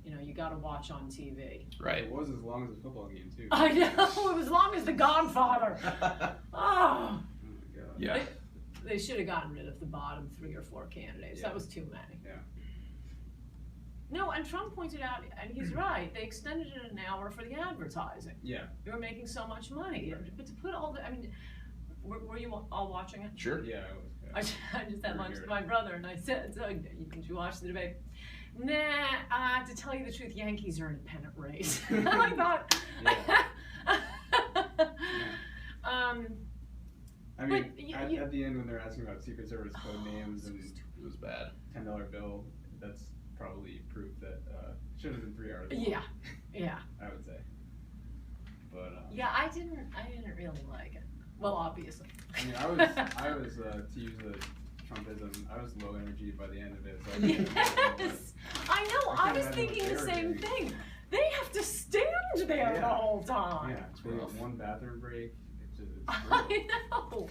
you got to watch on TV. Right. It was as long as a football game too. I know, it was as long as The Godfather. Oh. Oh my god. Yeah. They should have gotten rid of the bottom 3 or 4 candidates. Yeah. That was too many. Yeah. No, and Trump pointed out, and he's right, they extended it an hour for the advertising. Yeah. They were making so much money. Right. But to put all the, I mean, were you all watching it? Sure. Yeah, it was. I just had lunch with my brother, and I said, so did you watch the debate? Nah, to tell you the truth, Yankees are in a pennant race. I thought. I mean, but at the end when they're asking about Secret Service code names and It was bad. $10 bill, that's probably proof that it should have been 3 hours long. Yeah. I would say. But Yeah, I didn't really like it. Well, obviously. I mean, I was to use a Trumpism, I was low energy by the end of it. So Yes, I know. I was thinking the same thing. They have to stand there the whole time. Yeah, they have one bathroom break. It's I know.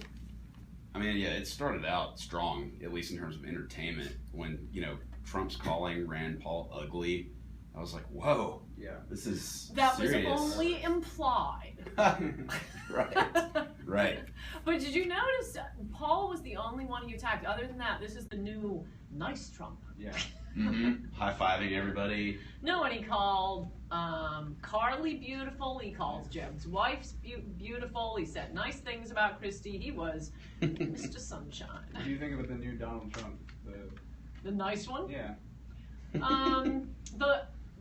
I mean, yeah, it started out strong, at least in terms of entertainment. When, Trump's calling Rand Paul ugly, I was like, whoa, yeah. this is That serious. was only implied. Right. But did you notice Paul was the only one he attacked? Other than that, this is the new nice Trump. Yeah. High-fiving everybody. No, and he called Carly beautiful. He called Jeb's wife beautiful. He said nice things about Christie. He was Mr. Sunshine. What do you think about the new Donald Trump? The nice one? Yeah.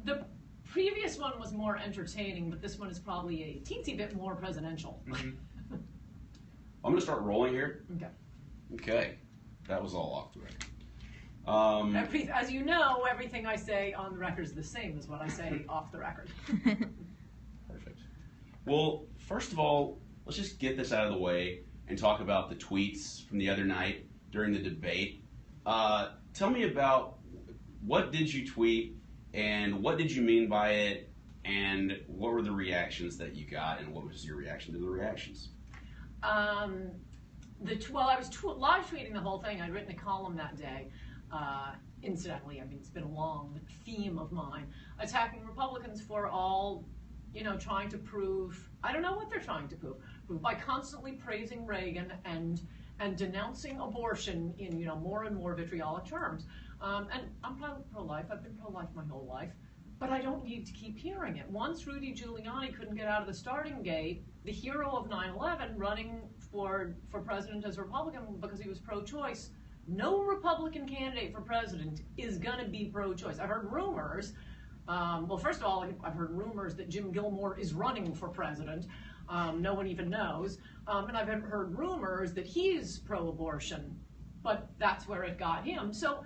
The previous one was more entertaining, but this one is probably a teensy bit more presidential. Mm-hmm. I'm going to start rolling here. Okay. Okay. That was all off the record. As you know, everything I say on the record is the same as what I say off the record. Perfect. Well, first of all, let's just get this out of the way and talk about the tweets from the other night during the debate. Tell me about what did you tweet and what did you mean by it and what were the reactions that you got and what was your reaction to the reactions? I was live tweeting the whole thing. I'd written a column that day. Incidentally, I mean, it's been a long theme of mine, attacking Republicans for all, trying to prove, I don't know what they're trying to prove by constantly praising Reagan and denouncing abortion in, more and more vitriolic terms. And I'm pro-life, I've been pro-life my whole life, but I don't need to keep hearing it. Once Rudy Giuliani couldn't get out of the starting gate, the hero of 9/11 running for president as a Republican because he was pro-choice, no Republican candidate for president is going to be pro-choice. I've heard rumors. First of all, I've heard rumors that Jim Gilmore is running for president. No one even knows. And I've heard rumors that he's pro-abortion, but that's where it got him. So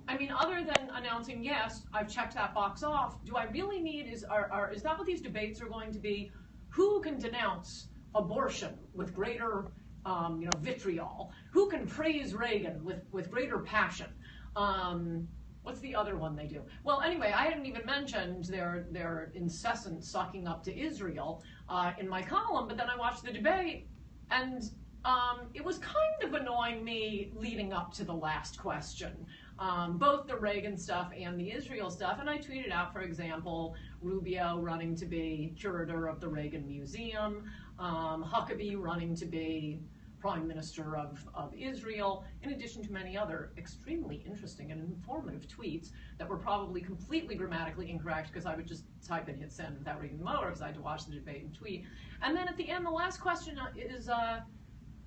I mean, other than announcing, yes, I've checked that box off, do I really need, is that what these debates are going to be? Who can denounce abortion with greater vitriol? Who can praise Reagan with greater passion? What's the other one they do? Well, anyway, I hadn't even mentioned their incessant sucking up to Israel in my column, but then I watched the debate, and it was kind of annoying me leading up to the last question, both the Reagan stuff and the Israel stuff, and I tweeted out, for example, Rubio running to be curator of the Reagan Museum, Huckabee running to be Prime Minister of Israel, in addition to many other extremely interesting and informative tweets that were probably completely grammatically incorrect because I would just type and hit send without reading them over because I had to watch the debate and tweet. And then at the end, the last question is,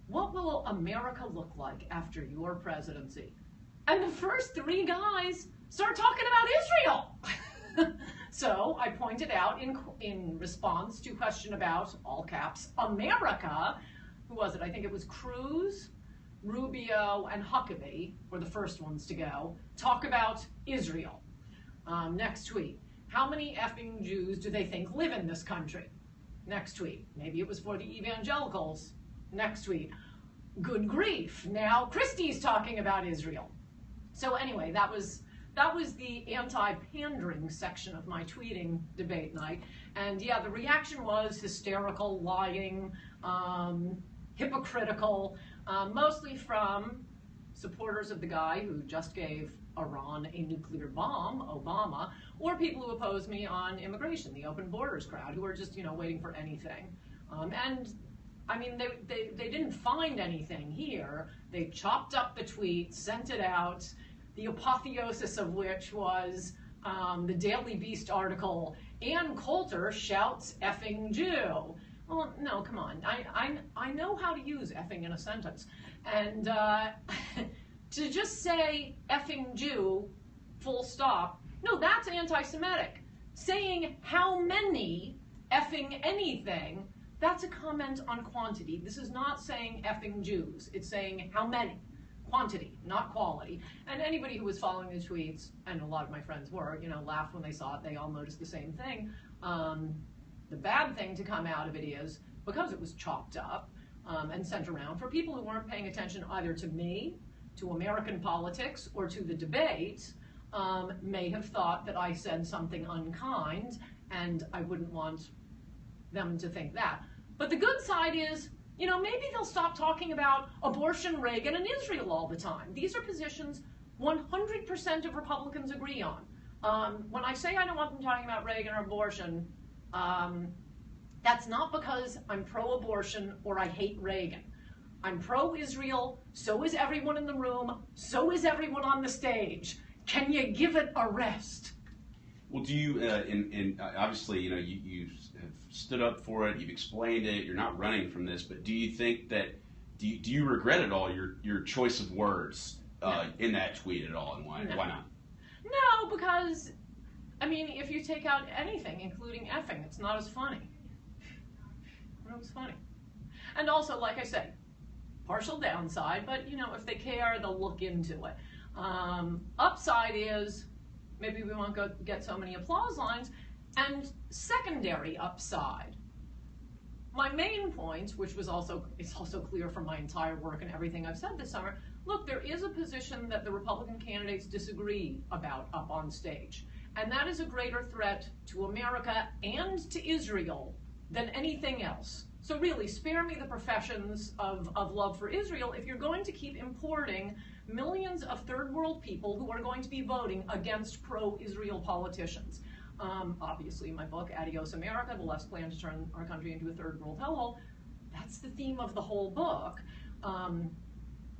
what will America look like after your presidency? And the first 3 guys start talking about Israel. So I pointed out in response to a question about, all caps, America. Who was it? I think it was Cruz, Rubio, and Huckabee were the first ones to go. Talk about Israel. Next tweet. How many effing Jews do they think live in this country? Next tweet. Maybe it was for the evangelicals. Next tweet. Good grief. Now Christie's talking about Israel. So anyway, that was the anti-pandering section of my tweeting debate night. And yeah, the reaction was hysterical, lying, hypocritical, mostly from supporters of the guy who just gave Iran a nuclear bomb, Obama, or people who oppose me on immigration, the open borders crowd, who are just, waiting for anything. And I mean, they didn't find anything here. They chopped up the tweet, sent it out, the apotheosis of which was the Daily Beast article, Ann Coulter shouts effing Jew. Well, no, come on. I know how to use effing in a sentence. And to just say effing Jew, full stop, no, that's anti-Semitic. Saying how many effing anything, that's a comment on quantity. This is not saying effing Jews. It's saying how many. Quantity, not quality. And anybody who was following the tweets, and a lot of my friends were, laughed when they saw it. They all noticed the same thing. The bad thing to come out of it is, because it was chopped up and sent around, for people who weren't paying attention either to me, to American politics, or to the debate, may have thought that I said something unkind, and I wouldn't want them to think that. But the good side is, maybe they'll stop talking about abortion, Reagan, and Israel all the time. These are positions 100% of Republicans agree on. When I say I don't want them talking about Reagan or abortion, that's not because I'm pro-abortion or I hate Reagan. I'm pro-Israel, so is everyone in the room, so is everyone on the stage. Can you give it a rest? Well, do you, obviously, you have stood up for it, you've explained it, you're not running from this, but do you think that, do you regret at all your choice of words in that tweet at all, and why not? No, because, if you take out anything, including effing, it's not as funny. It was funny. And also, like I said, partial downside, but, if they care, they'll look into it. Upside is, maybe we won't get so many applause lines. And secondary upside, my main point, which is also clear from my entire work and everything I've said this summer, look, there is a position that the Republican candidates disagree about up on stage. And that is a greater threat to America and to Israel than anything else. So really, spare me the professions of love for Israel if you're going to keep importing millions of third world people who are going to be voting against pro-Israel politicians. Obviously, in my book, Adios America, the left's plan to turn our country into a third world hellhole, that's the theme of the whole book.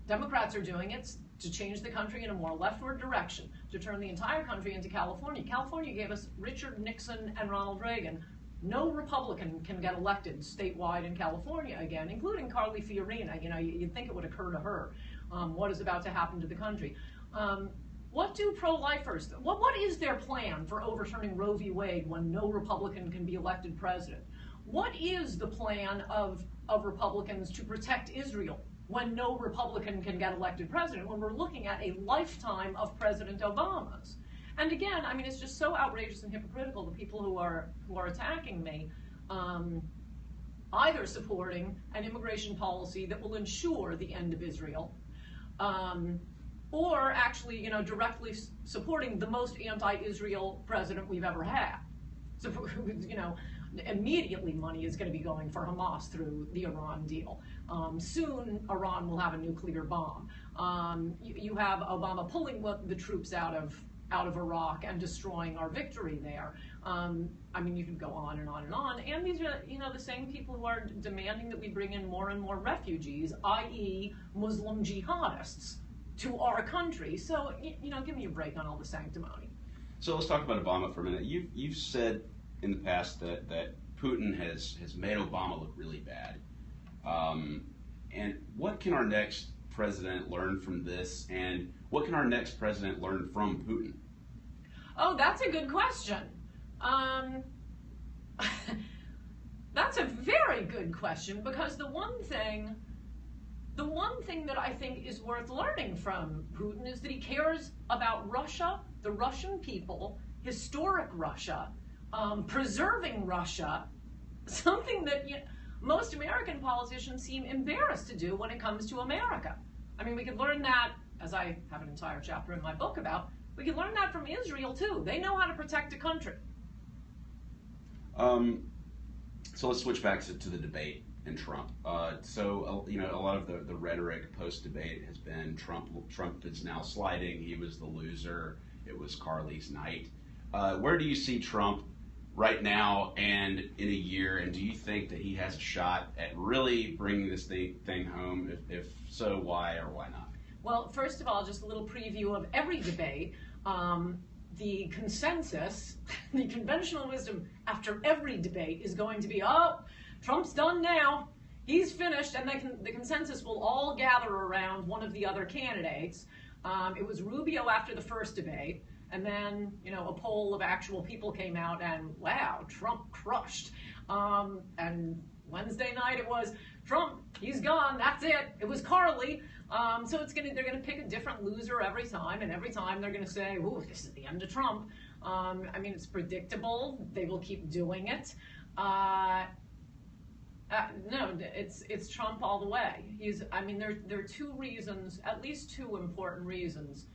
Democrats are doing it to change the country in a more leftward direction, to turn the entire country into California. California gave us Richard Nixon and Ronald Reagan. No Republican can get elected statewide in California again, including Carly Fiorina. You'd think it would occur to her. What is about to happen to the country? What do pro-lifers, what is their plan for overturning Roe v. Wade when no Republican can be elected president? What is the plan of Republicans to protect Israel when no Republican can get elected president, when we're looking at a lifetime of President Obama's? And again, it's just so outrageous and hypocritical, the people who are attacking me, either supporting an immigration policy that will ensure the end of Israel, or actually, directly supporting the most anti-Israel president we've ever had. So, immediately money is going to be going for Hamas through the Iran deal. Soon, Iran will have a nuclear bomb. You have Obama pulling the troops out of Iraq and destroying our victory there. You could go on and on and on. And these are, the same people who are demanding that we bring in more and more refugees, i.e. Muslim jihadists, to our country. So, give me a break on all the sanctimony. So let's talk about Obama for a minute. You've said in the past that Putin has made Obama look really bad. And what can our next president learn from this? And what can our next president learn from Putin? Oh, that's a good question. That's a very good question, because the one thing that I think is worth learning from Putin is that he cares about Russia, the Russian people, historic Russia, preserving Russia, something that most American politicians seem embarrassed to do when it comes to America. We could learn that, as I have an entire chapter in my book about, we could learn that from Israel too. They know how to protect a country. So let's switch back to the debate. and Trump. You know, a lot of the rhetoric post-debate has been Trump is now sliding. He was the loser. It was Carly's night. Where do you see Trump right now and in a year? And do you think that he has a shot at really bringing this thing home? If so, why or why not? Well, first of all, just a little preview of every debate. The consensus, the conventional wisdom after every debate is going to be, oh, Trump's done now. He's finished, and the consensus will all gather around one of the other candidates. It was Rubio after the first debate, and then, you know, a poll of actual people came out, and wow, Trump crushed. And Wednesday night it was Trump, he's gone, that's it. It was Carly. So they're gonna pick a different loser every time, and every time they're gonna say, "Ooh, this is the end of Trump." I mean, it's predictable. They will keep doing it. No, it's Trump all the way. There are two reasons, at least two important reasons,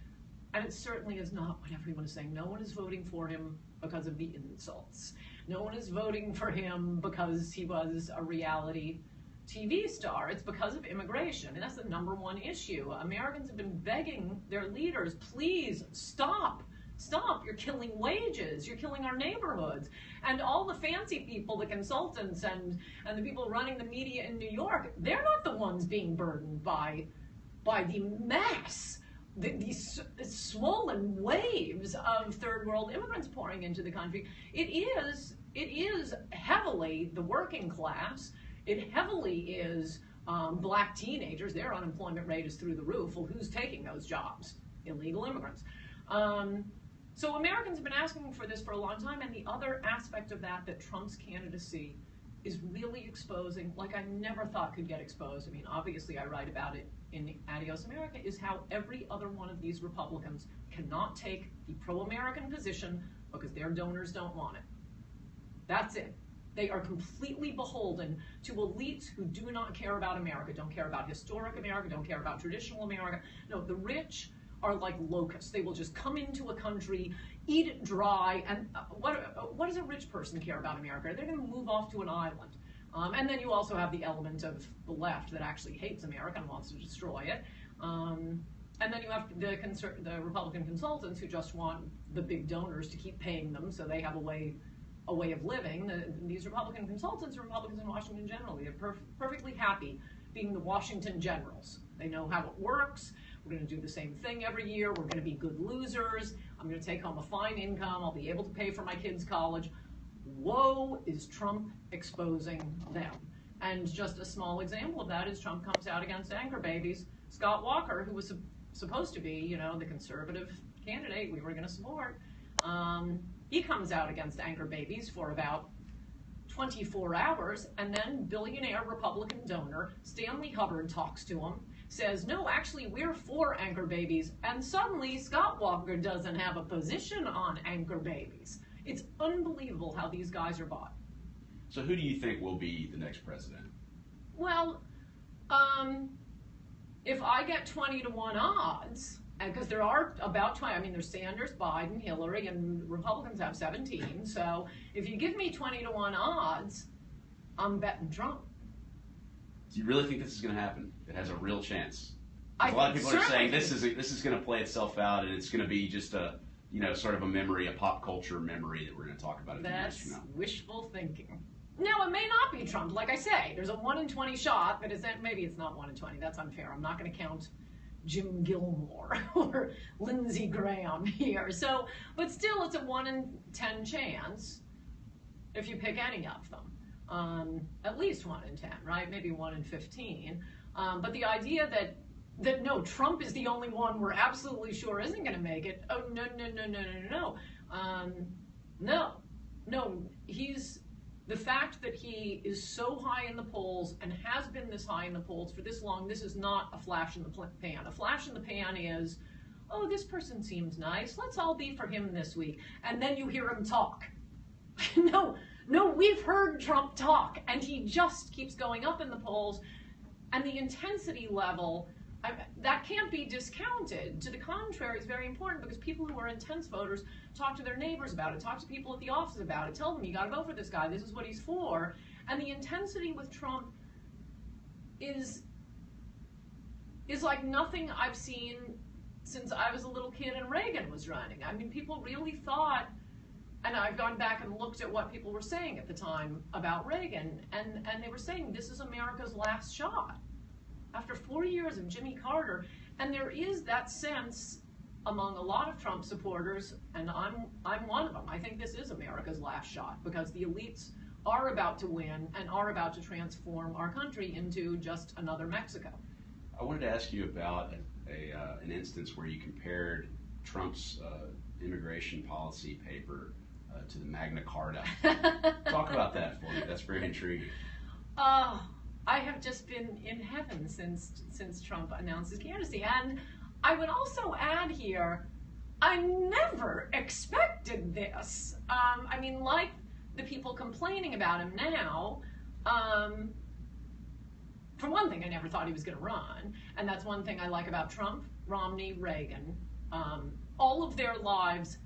and it certainly is not what everyone is saying. No one is voting for him because of the insults. No one is voting for him because he was a reality TV star. It's because of immigration, and that's the number one issue. Americans have been begging their leaders, please stop. Stop, you're killing wages, you're killing our neighborhoods. And all the fancy people, the consultants and the people running the media in New York, they're not the ones being burdened by the mass, these swollen waves of third world immigrants pouring into the country. It is heavily the working class. It heavily is black teenagers. Their unemployment rate is through the roof. Well, who's taking those jobs? Illegal immigrants. So Americans have been asking for this for a long time, and the other aspect of that Trump's candidacy is really exposing, like I never thought could get exposed. I mean, obviously I write about it in Adios America, is how every other one of these Republicans cannot take the pro-American position because their donors don't want it. That's it. They are completely beholden to elites who do not care about America, don't care about historic America, don't care about traditional America. No, the rich are like locusts. They will just come into a country, eat it dry, and what does a rich person care about America? They're going to move off to an island. And then you also have the element of the left that actually hates America and wants to destroy it. And then you have the Republican consultants who just want the big donors to keep paying them so they have a way of living. These Republican consultants are Republicans in Washington generally. They're perfectly happy being the Washington generals. They know how it works. We're going to do the same thing every year. We're going to be good losers. I'm going to take home a fine income. I'll be able to pay for my kids' college. Woe is Trump exposing them. And just a small example of that is Trump comes out against anchor babies. Scott Walker, who was supposed to be, you know, the conservative candidate we were going to support, he comes out against anchor babies for about 24 hours, and then billionaire Republican donor Stanley Hubbard talks to him, says, no, actually, we're for anchor babies, and suddenly Scott Walker doesn't have a position on anchor babies. It's unbelievable how these guys are bought. So who do you think will be the next president? Well, if I get 20-to-1 odds, because there are about 20, I mean, there's Sanders, Biden, Hillary, and Republicans have 17, so if you give me 20-to-1 odds, I'm betting Trump. Do you really think this is going to happen? It has a real chance. A lot of people are saying this is going to play itself out, and it's going to be just a, you know, sort of a memory, a pop culture memory that we're going to talk about. That's wishful thinking. No, it may not be Trump. Like I say, there's a 1 in 20 shot, but maybe it's not 1 in 20. That's unfair. I'm not going to count Jim Gilmore or Lindsey Graham here. So, but still, it's a 1 in 10 chance if you pick any of them. At least 1 in 10, right? Maybe 1 in 15. But the idea that no, Trump is the only one we're absolutely sure isn't going to make it. Oh, no. He's the fact that he is so high in the polls and has been this high in the polls for this long. This is not a flash in the pan. A flash in the pan is, oh, this person seems nice. Let's all be for him this week. And then you hear him talk. No, we've heard Trump talk, and he just keeps going up in the polls, and the intensity level, that can't be discounted. To the contrary, it's very important because people who are intense voters talk to their neighbors about it, talk to people at the office about it, tell them, you gotta vote for this guy, this is what he's for. And the intensity with Trump is like nothing I've seen since I was a little kid and Reagan was running. I mean, people really thought, and I've gone back and looked at what people were saying at the time about Reagan, and they were saying this is America's last shot. After 4 years of Jimmy Carter, and there is that sense among a lot of Trump supporters, and I'm one of them. I think this is America's last shot because the elites are about to win and are about to transform our country into just another Mexico. I wanted to ask you about an instance where you compared Trump's immigration policy paper to the Magna Carta. Talk about that for me. That's very intriguing. I have just been in heaven since Trump announced his candidacy. And I would also add here, I never expected this. I mean, like the people complaining about him now, for one thing, I never thought he was going to run, and that's one thing I like about Trump, Romney, Reagan. All of their lives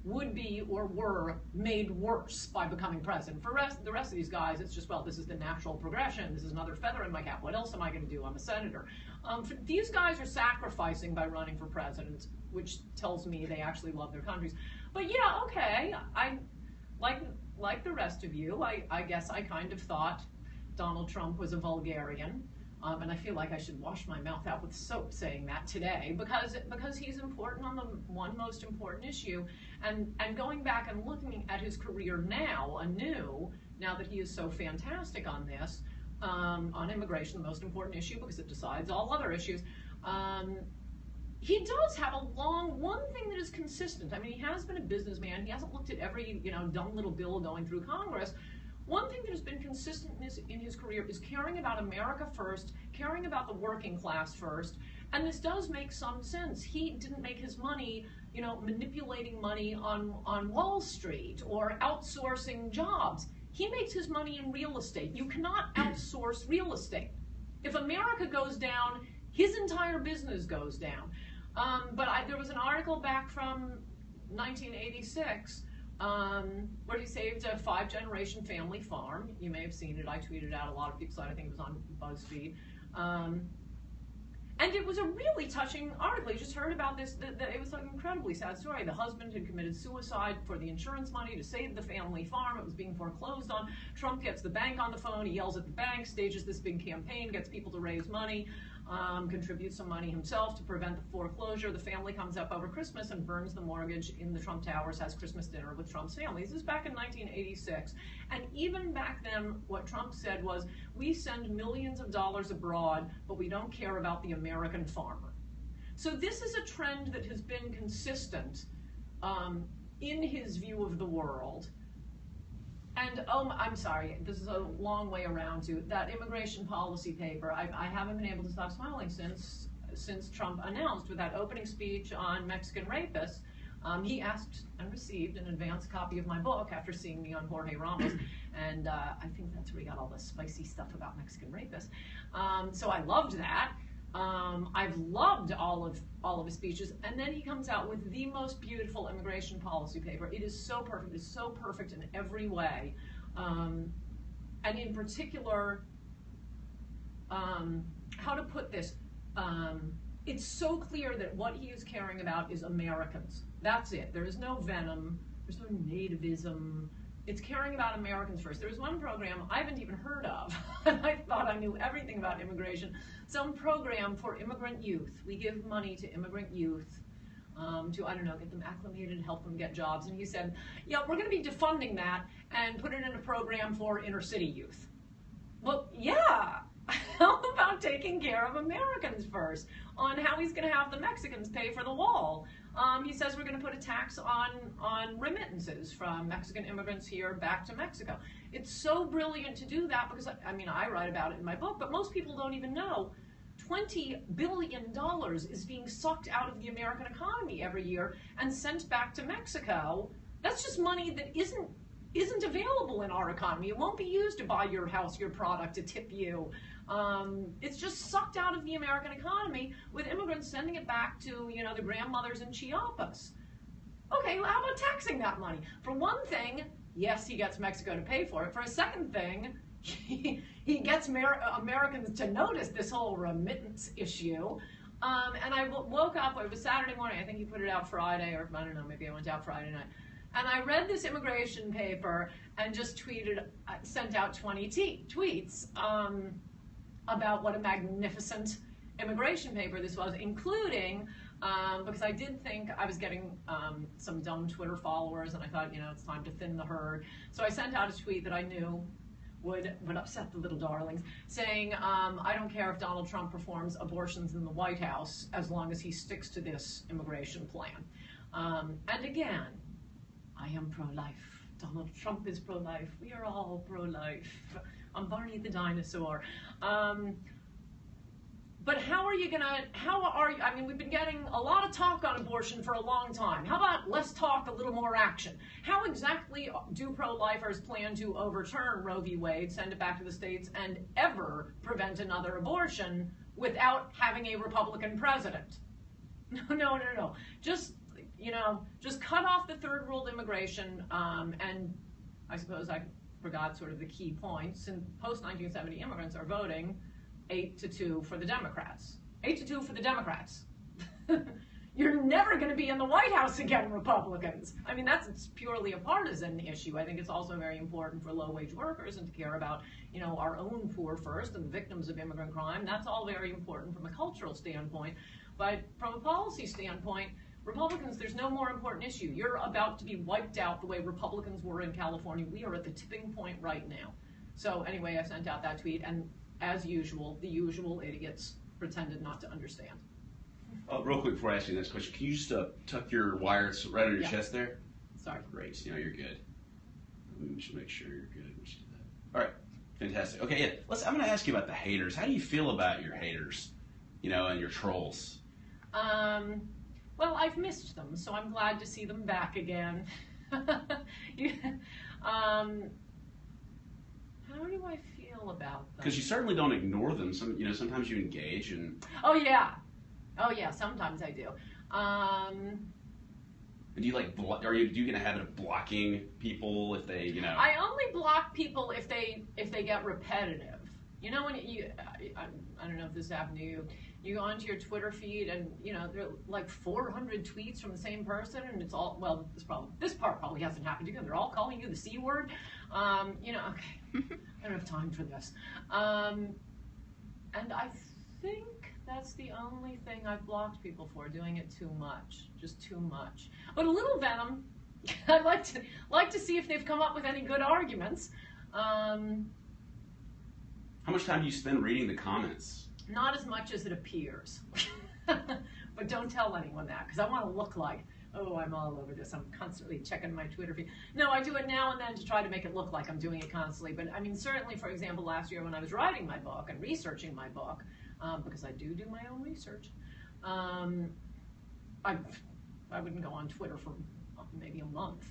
would be or were made worse by becoming president. For the rest of these guys, it's just, well, this is the natural progression. This is another feather in my cap. What else am I going to do? I'm a senator. These guys are sacrificing by running for president, which tells me they actually love their countries. But yeah, okay, I like the rest of you. I guess I kind of thought Donald Trump was a vulgarian, and I feel like I should wash my mouth out with soap saying that today because he's important on the one most important issue, and going back and looking at his career now anew, now that he is so fantastic on this, on immigration, the most important issue because it decides all other issues. He does have one thing that is consistent. I mean, he has been a businessman. He hasn't looked at every dumb little bill going through Congress. One thing that has been consistent in his career is caring about America first, caring about the working class first, and this does make some sense. He didn't make his money, manipulating money on Wall Street or outsourcing jobs. He makes his money in real estate. You cannot outsource real estate. If America goes down, his entire business goes down. There was an article back from 1986 where he saved a 5-generation family farm. You may have seen it. I tweeted out. A lot of people saw it. I think it was on BuzzFeed. And it was a really touching article. You just heard about this. It was an incredibly sad story. The husband had committed suicide for the insurance money to save the family farm. It was being foreclosed on. Trump gets the bank on the phone. He yells at the bank, stages this big campaign, gets people to raise money, contributes some money himself to prevent the foreclosure. The family comes up over Christmas and burns the mortgage in the Trump Towers, has Christmas dinner with Trump's family. This is back in 1986. And even back then, what Trump said was, we send millions of dollars abroad, but we don't care about the American farmer. So this is a trend that has been consistent in his view of the world. And I'm sorry, this is a long way around to that immigration policy paper. I haven't been able to stop smiling since Trump announced with that opening speech on Mexican rapists. He asked and received an advance copy of my book after seeing me on Jorge Ramos, and I think that's where he got all the spicy stuff about Mexican rapists. So I loved that. I've loved all of his speeches, and then he comes out with the most beautiful immigration policy paper. It is so perfect. It's so perfect in every way, and in particular, how to put this? It's so clear that what he is caring about is Americans. That's it. There is no venom. There's no nativism. It's caring about Americans first. There was one program I haven't even heard of, and I thought I knew everything about immigration. Some program for immigrant youth. We give money to immigrant youth to, I don't know, get them acclimated, help them get jobs. And he said, yeah, we're going to be defunding that and put it in a program for inner city youth. Well, yeah. How about taking care of Americans first? On how he's going to have the Mexicans pay for the wall. He says we're going to put a tax on remittances from Mexican immigrants here back to Mexico. It's so brilliant to do that because, I mean, I write about it in my book, but most people don't even know $20 billion is being sucked out of the American economy every year and sent back to Mexico. That's just money that isn't available in our economy. It won't be used to buy your house, your product, to tip you. It's just sucked out of the American economy with immigrants sending it back to, the grandmothers in Chiapas. Okay, well, how about taxing that money? For one thing, yes, he gets Mexico to pay for it. For a second thing, he gets Americans to notice this whole remittance issue. And I woke up, it was Saturday morning, I think he put it out Friday, or I don't know, maybe I went out Friday night. And I read this immigration paper and just sent out 20 tweets about what a magnificent immigration paper this was, including, because I did think I was getting some dumb Twitter followers, and I thought, it's time to thin the herd. So I sent out a tweet that I knew would upset the little darlings, saying, I don't care if Donald Trump performs abortions in the White House as long as he sticks to this immigration plan. And again, I am pro-life. Donald Trump is pro-life. We are all pro-life. I'm Barney the dinosaur. But I mean, we've been getting a lot of talk on abortion for a long time. How about less talk, a little more action? How exactly do pro-lifers plan to overturn Roe v. Wade, send it back to the states, and ever prevent another abortion without having a Republican president? No. Just cut off the third world immigration, and I suppose I forgot sort of the key points. And post-1970 immigrants are voting 8-2 for the Democrats. 8-2 for the Democrats. You're never going to be in the White House again, Republicans. I mean, it's purely a partisan issue. I think it's also very important for low-wage workers and to care about, our own poor first and the victims of immigrant crime. That's all very important from a cultural standpoint. But from a policy standpoint, Republicans, there's no more important issue. You're about to be wiped out the way Republicans were in California. We are at the tipping point right now. So anyway, I sent out that tweet, and as usual, the usual idiots pretended not to understand. Real quick before I ask you the next question, can you just tuck your wires right under your chest there? Sorry. Great. You're good. Let me just make sure you're good. Let's do that. All right. Fantastic. Okay, yeah. I'm going to ask you about the haters. How do you feel about your haters, and your trolls? Well, I've missed them, so I'm glad to see them back again. How do I feel about them? Because you certainly don't ignore them. Sometimes you engage and. Oh yeah, sometimes I do. Do you do you get a habit of blocking people if they, I only block people if they get repetitive. When I don't know if this happened to you. You go onto your Twitter feed and, there are like 400 tweets from the same person, and it's all, well, this part probably hasn't happened to you. They're all calling you the C word. Okay, I don't have time for this. And I think that's the only thing I've blocked people for, doing it too much, just too much. But a little venom, I'd like to see if they've come up with any good arguments. How much time do you spend reading the comments? Not as much as it appears. But don't tell anyone that, because I want to look like, oh, I'm all over this. I'm constantly checking my Twitter feed. No, I do it now and then to try to make it look like I'm doing it constantly. But I mean, certainly, for example, last year when I was writing my book and researching my book, because I do my own research, I wouldn't go on Twitter for maybe a month.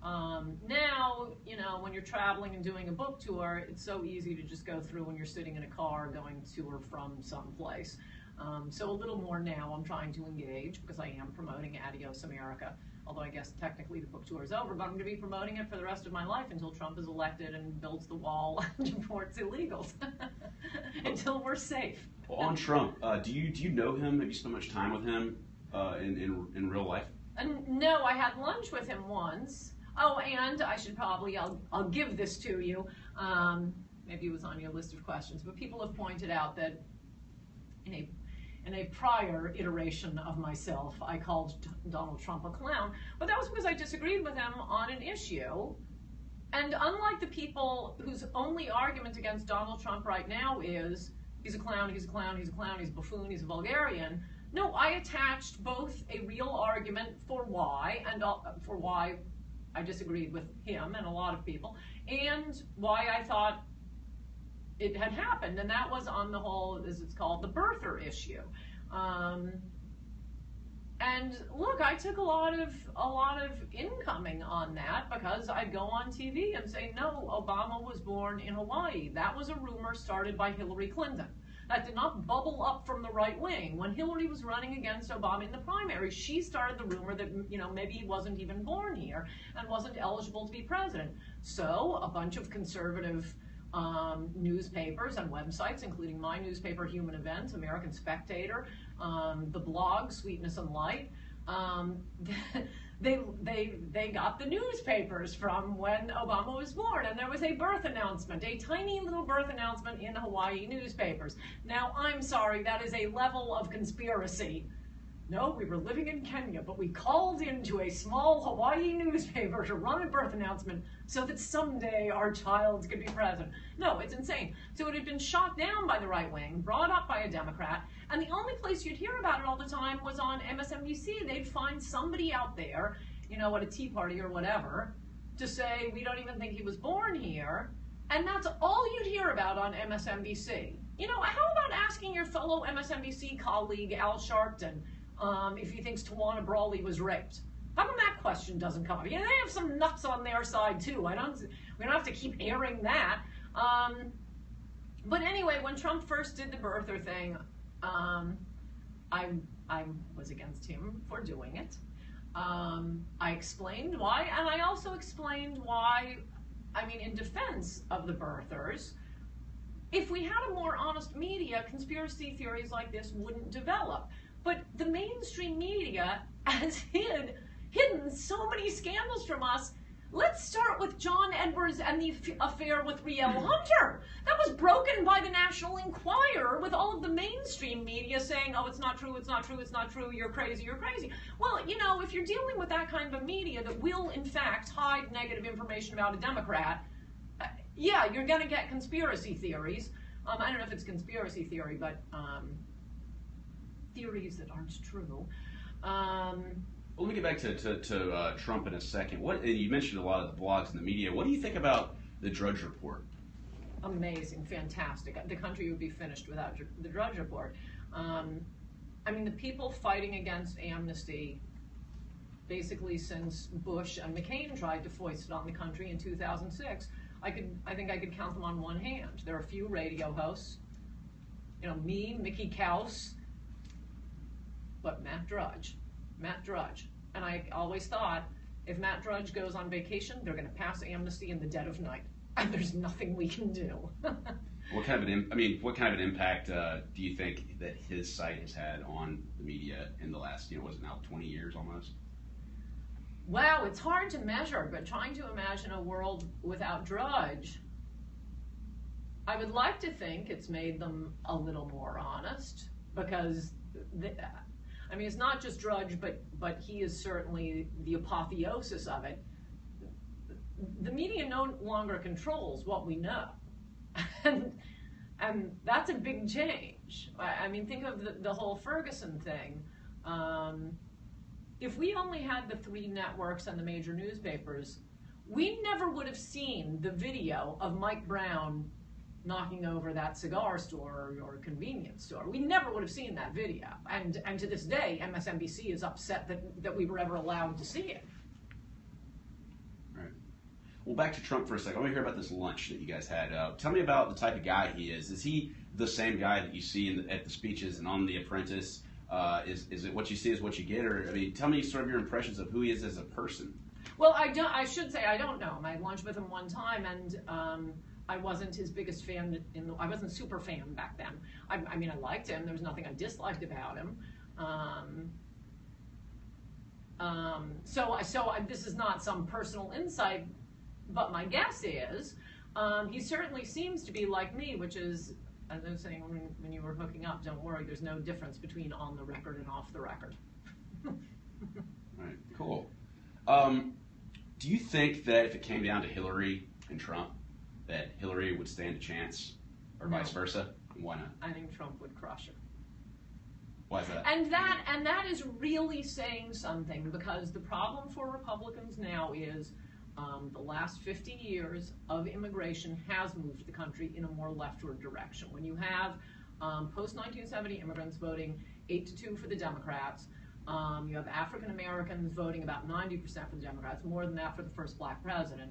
Now, when you're traveling and doing a book tour, it's so easy to just go through when you're sitting in a car going to or from someplace. So a little more now I'm trying to engage because I am promoting Adios America, although I guess technically the book tour is over, but I'm going to be promoting it for the rest of my life until Trump is elected and builds the wall and deports illegals, until we're safe. Well, on Trump, do you know him? Have you spent much time with him in real life? No, I had lunch with him once. Oh, and I should probably, I'll give this to you. Maybe it was on your list of questions, but people have pointed out that in a prior iteration of myself, I called Donald Trump a clown, but that was because I disagreed with him on an issue. And unlike the people whose only argument against Donald Trump right now is, he's a clown, he's a clown, he's a clown, he's a buffoon, he's a vulgarian, no, I attached both a real argument for why I disagreed with him and a lot of people, and why I thought it had happened, and that was on the whole, as it's called, the birther issue. And look, I took a lot of incoming on that because I'd go on TV and say, no, Obama was born in Hawaii. That was a rumor started by Hillary Clinton. That did not bubble up from the right wing. When Hillary was running against Obama in the primary, she started the rumor that, maybe he wasn't even born here and wasn't eligible to be president. So a bunch of conservative newspapers and websites, including my newspaper, Human Events, American Spectator, the blog, Sweetness and Light. They got the newspapers from when Obama was born, and there was a birth announcement, a tiny little birth announcement in Hawaii newspapers. Now, I'm sorry, that is a level of conspiracy. No, we were living in Kenya, but we called into a small Hawaii newspaper to run a birth announcement so that someday our child could be president. No, it's insane. So it had been shot down by the right wing, brought up by a Democrat, and the only place you'd hear about it all the time was on MSNBC. They'd find somebody out there, you know, at a tea party or whatever, to say, we don't even think he was born here, and that's all you'd hear about on MSNBC. You know, how about asking your fellow MSNBC colleague, Al Sharpton, if he thinks Tawana Brawley was raped? How come that question doesn't come up? Yeah, they have some nuts on their side too. We don't have to keep airing that. But anyway, when Trump first did the birther thing, I was against him for doing it. I explained why, and I also explained why, I mean, in defense of the birthers, if we had a more honest media, conspiracy theories like this wouldn't develop. But the mainstream media has hidden so many scandals from us. Let's start with John Edwards and the affair with Riel Hunter. That was broken by the National Enquirer, with all of the mainstream media saying, oh, it's not true, it's not true, it's not true, you're crazy, you're crazy. Well, you know, if you're dealing with that kind of a media that will, in fact, hide negative information about a Democrat, yeah, you're going to get conspiracy theories. I don't know if it's conspiracy theory, but theories that aren't true. Well, let me get back to Trump in a second. You mentioned a lot of the blogs and the media. What do you think about the Drudge Report? Amazing, fantastic. The country would be finished without the Drudge Report. I mean, the people fighting against amnesty, basically since Bush and McCain tried to foist it on the country in 2006, I think I could count them on one hand. There are a few radio hosts, you know, me, Mickey Kaus, but Matt Drudge. And I always thought, if Matt Drudge goes on vacation, they're going to pass amnesty in the dead of night, and there's nothing we can do. What kind of an impact do you think that his site has had on the media in the last, you know, was it now 20 years almost? Wow, it's hard to measure, but trying to imagine a world without Drudge, I would like to think it's made them a little more honest, because I mean, it's not just Drudge, but he is certainly the apotheosis of it. The media no longer controls what we know, and that's a big change. I mean, think of the whole Ferguson thing. If we only had the 3 networks and the major newspapers, we never would have seen the video of Mike Brown knocking over that cigar store or convenience store. We never would have seen that video. And to this day, MSNBC is upset that we were ever allowed to see it. All right. Well, back to Trump for a second. I want to hear about this lunch that you guys had. Tell me about the type of guy he is. Is he the same guy that you see at the speeches and on The Apprentice? Is it what you see is what you get? Or, I mean, tell me sort of your impressions of who he is as a person. Well, I should say I don't know him. I had lunch with him one time, and I wasn't his biggest fan. I wasn't super fan back then. I mean, I liked him. There was nothing I disliked about him. So this is not some personal insight, but my guess is he certainly seems to be like me, which is, as I was saying when you were hooking up, don't worry, there's no difference between on the record and off the record. All right, cool. Do you think that if it came down to Hillary and Trump, that Hillary would stand a chance, or vice versa? Why not? I think Trump would crush her. Why is that? And that is really saying something, because the problem for Republicans now is the last 50 years of immigration has moved the country in a more leftward direction. When you have post-1970 immigrants voting 8-2 for the Democrats, you have African Americans voting about 90% for the Democrats, more than that for the first black president.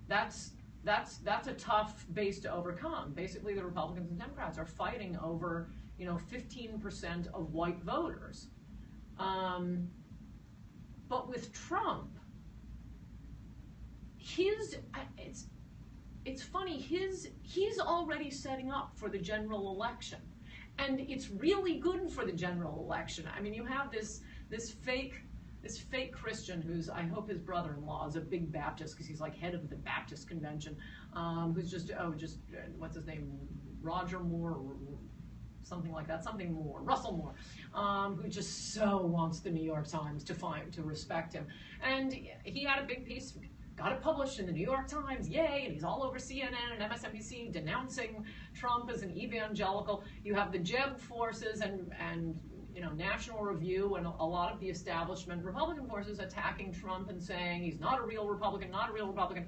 That's a tough base to overcome. Basically, the Republicans and Democrats are fighting over, 15% of white voters. But with Trump, it's funny, he's already setting up for the general election. And it's really good for the general election. I mean, you have this fake Christian who's, I hope his brother-in-law is a big Baptist because he's like head of the Baptist convention, who's just what's his name, Roger Moore, or something like that, something Moore, Russell Moore, who just so wants the New York Times to respect him. And he had a big piece, got it published in the New York Times, yay, and he's all over CNN and MSNBC denouncing Trump as an evangelical. You have the Jeb forces and you know, National Review and a lot of the establishment Republican forces attacking Trump and saying he's not a real Republican, not a real Republican.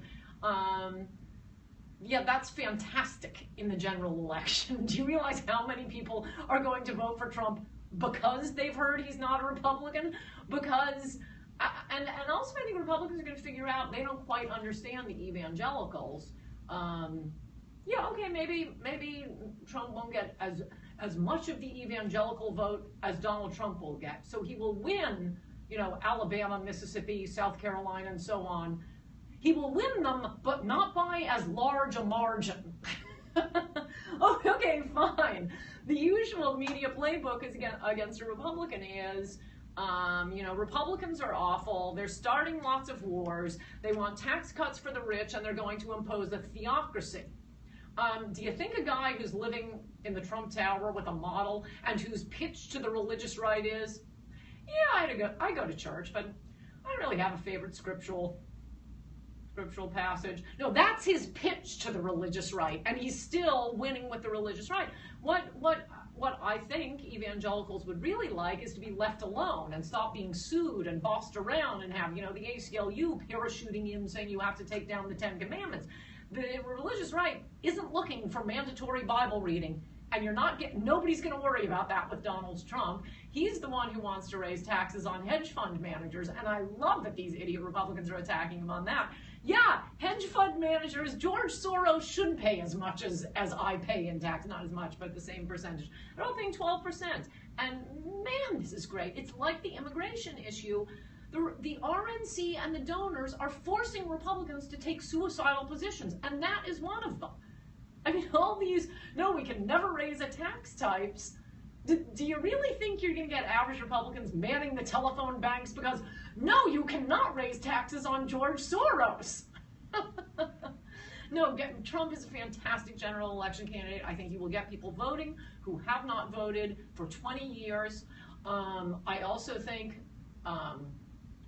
Yeah, that's fantastic in the general election. Do you realize how many people are going to vote for Trump because they've heard he's not a Republican? Because, and also I think Republicans are going to figure out they don't quite understand the evangelicals. Yeah, okay, maybe Trump won't get as much of the evangelical vote as Donald Trump will get. So he will win, you know, Alabama, Mississippi, South Carolina, and so on. He will win them, but not by as large a margin. Oh, okay, fine. The usual media playbook is against a Republican is, you know, Republicans are awful. They're starting lots of wars. They want tax cuts for the rich, and they're going to impose a theocracy. Do you think a guy who's living in the Trump Tower with a model and whose pitch to the religious right is, yeah, I go to church, but I don't really have a favorite scriptural passage. No, that's his pitch to the religious right, and he's still winning with the religious right. What I think evangelicals would really like is to be left alone and stop being sued and bossed around and have, you know, the ACLU parachuting in saying you have to take down the 10 Commandments. The religious right isn't looking for mandatory Bible reading, and nobody's going to worry about that with Donald Trump. He's the one who wants to raise taxes on hedge fund managers, and I love that these idiot Republicans are attacking him on that. Yeah, hedge fund managers, George Soros should pay as much as I pay in tax, not as much, but the same percentage. They're all paying 12%, and man, this is great. It's like the immigration issue. The RNC and the donors are forcing Republicans to take suicidal positions, and that is one of them. I mean, all these, no, we can never raise a tax types. Do you really think you're going to get average Republicans manning the telephone banks because, no, you cannot raise taxes on George Soros? No, Trump is a fantastic general election candidate. I think he will get people voting who have not voted for 20 years. I also think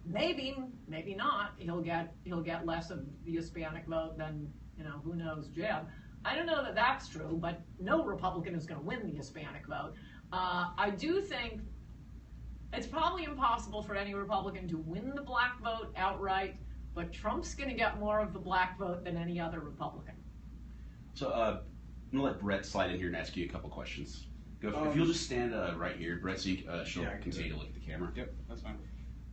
maybe not. He'll get less of the Hispanic vote than, you know, who knows, Jeb. I don't know that that's true, but no Republican is going to win the Hispanic vote. I do think it's probably impossible for any Republican to win the black vote outright, but Trump's going to get more of the black vote than any other Republican. So I'm going to let Brett slide in here and ask you a couple questions. If you'll just stand right here, Brett, so she'll continue to look at the camera. Yep, that's fine.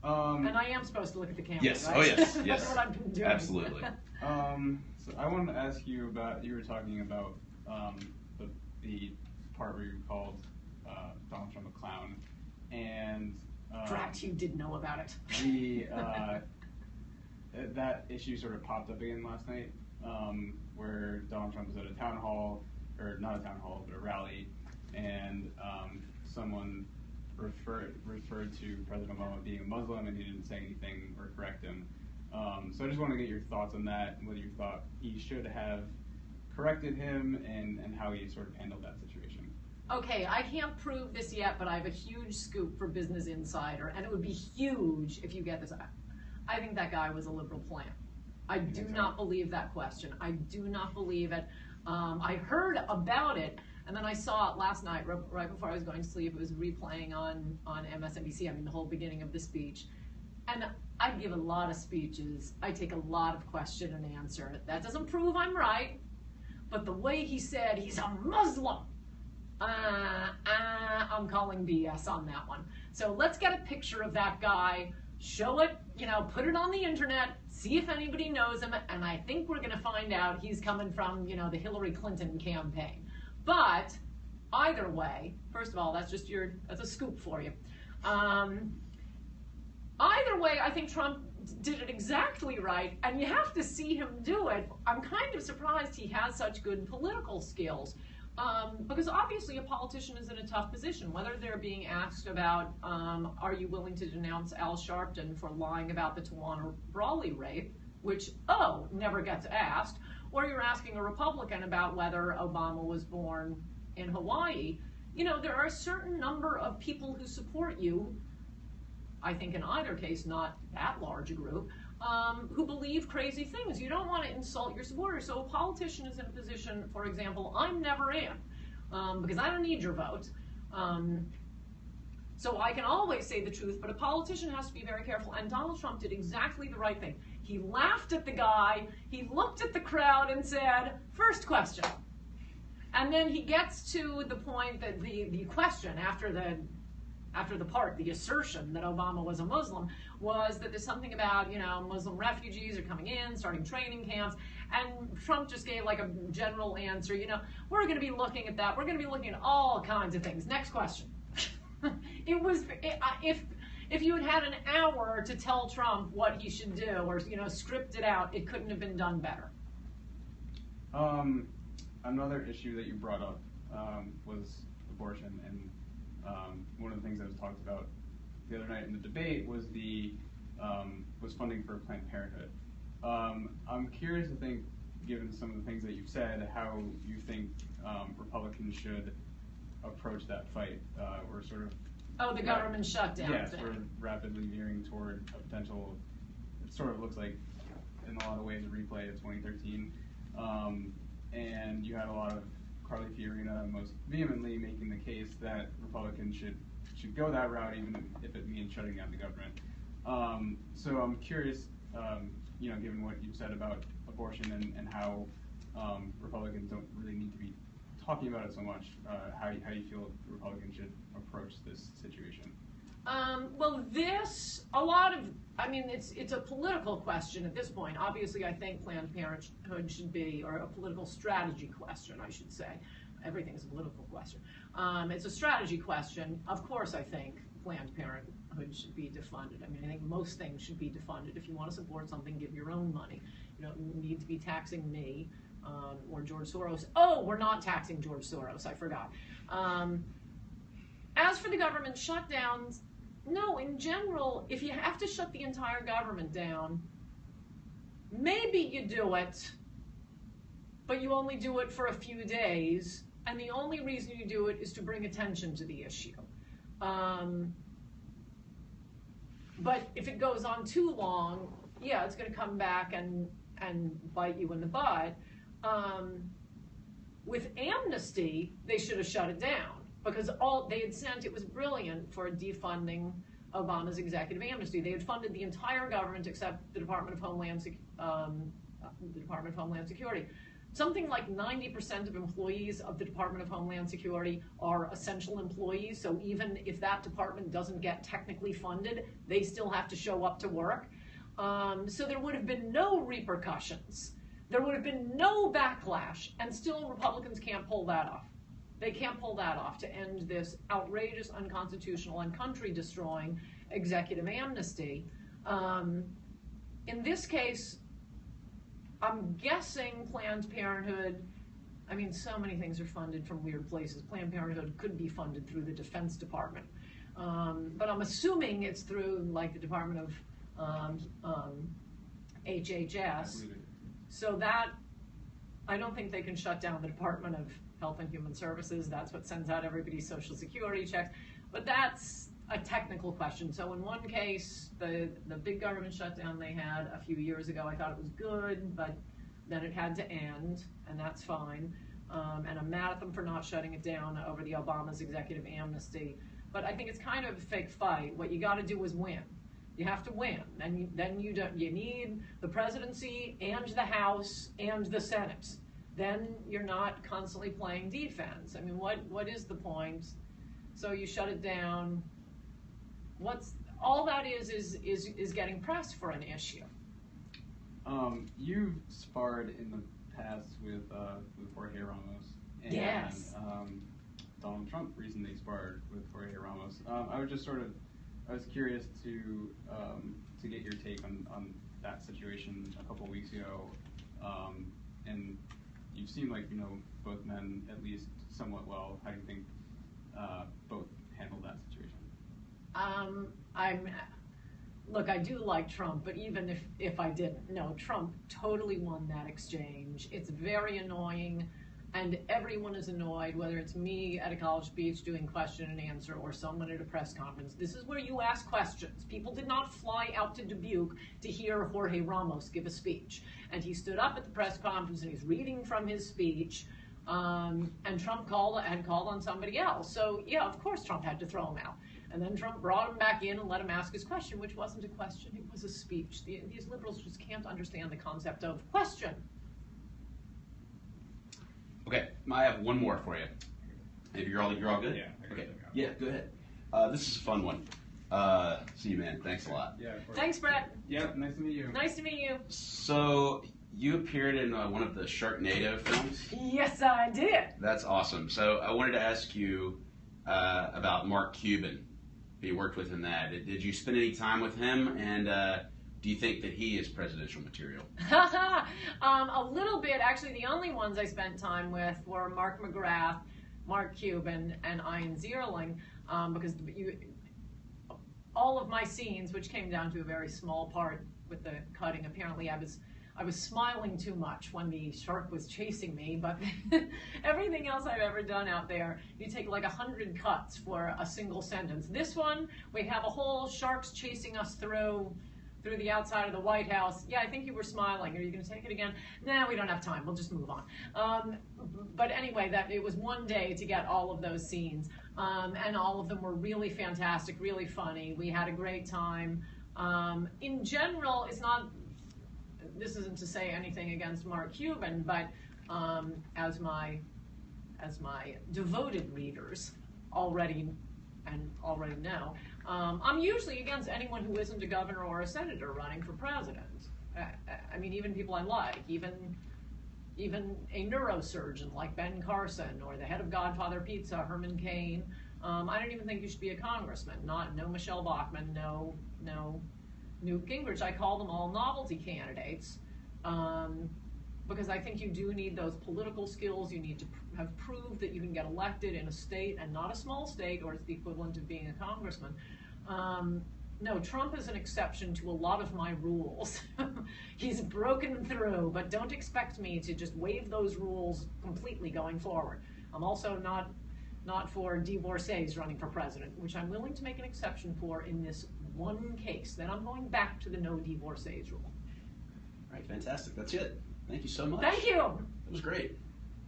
And I am supposed to look at the camera, yes. right? Oh, yes, yes. That's what I've been doing. Absolutely. So I wanted to ask you about, you were talking about the part where you called Donald Trump a clown, and Drat, you did know about it. That issue sort of popped up again last night, where Donald Trump was at a town hall, or not a town hall, but a rally, and someone referred to President Obama being a Muslim, and he didn't say anything or correct him. So I just want to get your thoughts on that, and whether you thought he should have corrected him, and how he sort of handled that situation. Okay, I can't prove this yet, but I have a huge scoop for Business Insider, and it would be huge if you get this. I think that guy was a liberal plant. I do not believe that question. I do not believe it. I heard about it, and then I saw it last night, right before I was going to sleep. It was replaying on MSNBC, I mean, the whole beginning of the speech. And I give a lot of speeches. I take a lot of question and answer. That doesn't prove I'm right, but the way he said he's a Muslim, I'm calling BS on that one. So let's get a picture of that guy, show it, you know, put it on the internet, see if anybody knows him, and I think we're going to find out he's coming from, you know, the Hillary Clinton campaign. But either way, first of all, that's a scoop for you. Either way, I think Trump did it exactly right, and you have to see him do it. I'm kind of surprised he has such good political skills. Because obviously a politician is in a tough position, whether they're being asked about, are you willing to denounce Al Sharpton for lying about the Tawana Brawley rape, which, never gets asked, or you're asking a Republican about whether Obama was born in Hawaii. You know, there are a certain number of people who support you, I think in either case, not that large a group, who believe crazy things. You don't want to insult your supporters. So a politician is in a position, for example, I'm never in, because I don't need your vote. So I can always say the truth, but a politician has to be very careful. And Donald Trump did exactly the right thing. He laughed at the guy, he looked at the crowd and said, first question. And then he gets to the point that the question after the assertion that Obama was a Muslim, was that there's something about, Muslim refugees are coming in, starting training camps, and Trump just gave like a general answer, we're going to be looking at that, we're going to be looking at all kinds of things. Next question. If you had had an hour to tell Trump what he should do, or script it out, it couldn't have been done better. Another issue that you brought up was abortion, and one of the things that was talked about the other night in the debate was was funding for Planned Parenthood. I'm curious to think, given some of the things that you've said, how you think Republicans should approach that fight, or sort of the government shutdown. Yeah, sort of rapidly veering toward a potential. It sort of looks like, in a lot of ways, a replay of 2013. And you had a lot of Carly Fiorina most vehemently making the case that Republicans should go that route, even if it means shutting down the government. So I'm curious, given what you've said about abortion and how Republicans don't really need to be talking about it so much, how do you feel Republicans should approach this situation? It's a political question at this point. Obviously, I think Planned Parenthood should be, or a political strategy question, I should say. Everything's a political question. It's a strategy question. Of course, I think Planned Parenthood should be defunded. I think most things should be defunded. If you want to support something, give your own money. You don't need to be taxing me or George Soros. Oh, we're not taxing George Soros, I forgot. As for the government shutdowns, no, in general, if you have to shut the entire government down, maybe you do it, but you only do it for a few days, and the only reason you do it is to bring attention to the issue. But if it goes on too long, yeah, it's going to come back and bite you in the butt. With amnesty, they should have shut it down, because all they had sent, it was brilliant for defunding Obama's executive amnesty. They had funded the entire government except the Department of Homeland Security. Something like 90% of employees of the Department of Homeland Security are essential employees, so even if that department doesn't get technically funded, they still have to show up to work. So there would have been no repercussions. There would have been no backlash, and still Republicans can't pull that off. They can't pull that off to end this outrageous, unconstitutional, and country-destroying executive amnesty. In this case, I'm guessing Planned Parenthood, so many things are funded from weird places. Planned Parenthood could be funded through the Defense Department. But I'm assuming it's through, like, the Department of HHS. So that, I don't think they can shut down the Department of Health and Human Services. That's what sends out everybody's Social Security checks. But that's a technical question. So in one case, the big government shutdown they had a few years ago, I thought it was good, but then it had to end, and that's fine. And I'm mad at them for not shutting it down over the Obama's executive amnesty. But I think it's kind of a fake fight. What you got to do is win. You have to win, and then you need the presidency and the House and the Senate. Then you're not constantly playing defense. What is the point? So you shut it down. All that is getting pressed for an issue. You've sparred in the past with Jorge Ramos. And, yes. Donald Trump recently sparred with Jorge Ramos. I was curious to to get your take on that situation a couple weeks ago. And you seem like you know both men at least somewhat well. How do you think both handled that situation? Look, I do like Trump, but even if I didn't, no, Trump totally won that exchange. It's very annoying, and everyone is annoyed, whether it's me at a college speech doing question and answer or someone at a press conference. This is where you ask questions. People did not fly out to Dubuque to hear Jorge Ramos give a speech. And he stood up at the press conference and he's reading from his speech, and Trump had called on somebody else. So yeah, of course Trump had to throw him out. And then Trump brought him back in and let him ask his question, which wasn't a question, it was a speech. These liberals just can't understand the concept of question. Okay, I have one more for you. If you're all good? Yeah. Okay. Yeah, go ahead. This is a fun one. See you, man. Thanks a lot. Yeah, of course. Thanks, Brett. Yeah, nice to meet you. Nice to meet you. So, you appeared in one of the Sharknado films? Yes, I did. That's awesome. So, I wanted to ask you about Mark Cuban. You worked with in that. Did you spend any time with him? And do you think that he is presidential material? A little bit. Actually, the only ones I spent time with were Mark McGrath, Mark Cuban, and Ian Zierling, because all of my scenes, which came down to a very small part with the cutting, apparently I was smiling too much when the shark was chasing me, but everything else I've ever done out there, you take like 100 cuts for a single sentence. This one, we have a whole sharks chasing us through the outside of the White House. Yeah, I think you were smiling. Are you going to take it again? Nah, we don't have time. We'll just move on. But anyway, it was one day to get all of those scenes, and all of them were really fantastic, really funny. We had a great time. In general, this isn't to say anything against Mark Cuban, but as my devoted readers already know, I'm usually against anyone who isn't a governor or a senator running for president. I mean, even people I like, even a neurosurgeon like Ben Carson or the head of Godfather Pizza, Herman Cain. I don't even think you should be a congressman. No Michelle Bachmann, no Newt Gingrich. I call them all novelty candidates, because I think you do need those political skills. You need to have proved that you can get elected in a state, and not a small state, or it's the equivalent of being a congressman. No, Trump is an exception to a lot of my rules. He's broken through, but don't expect me to just waive those rules completely going forward. I'm also not for divorcees running for president, which I'm willing to make an exception for in this one case. Then I'm going back to the no divorcees rule. All right, fantastic. That's it. Thank you so much. Thank you. It was great.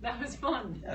That was fun. Yeah.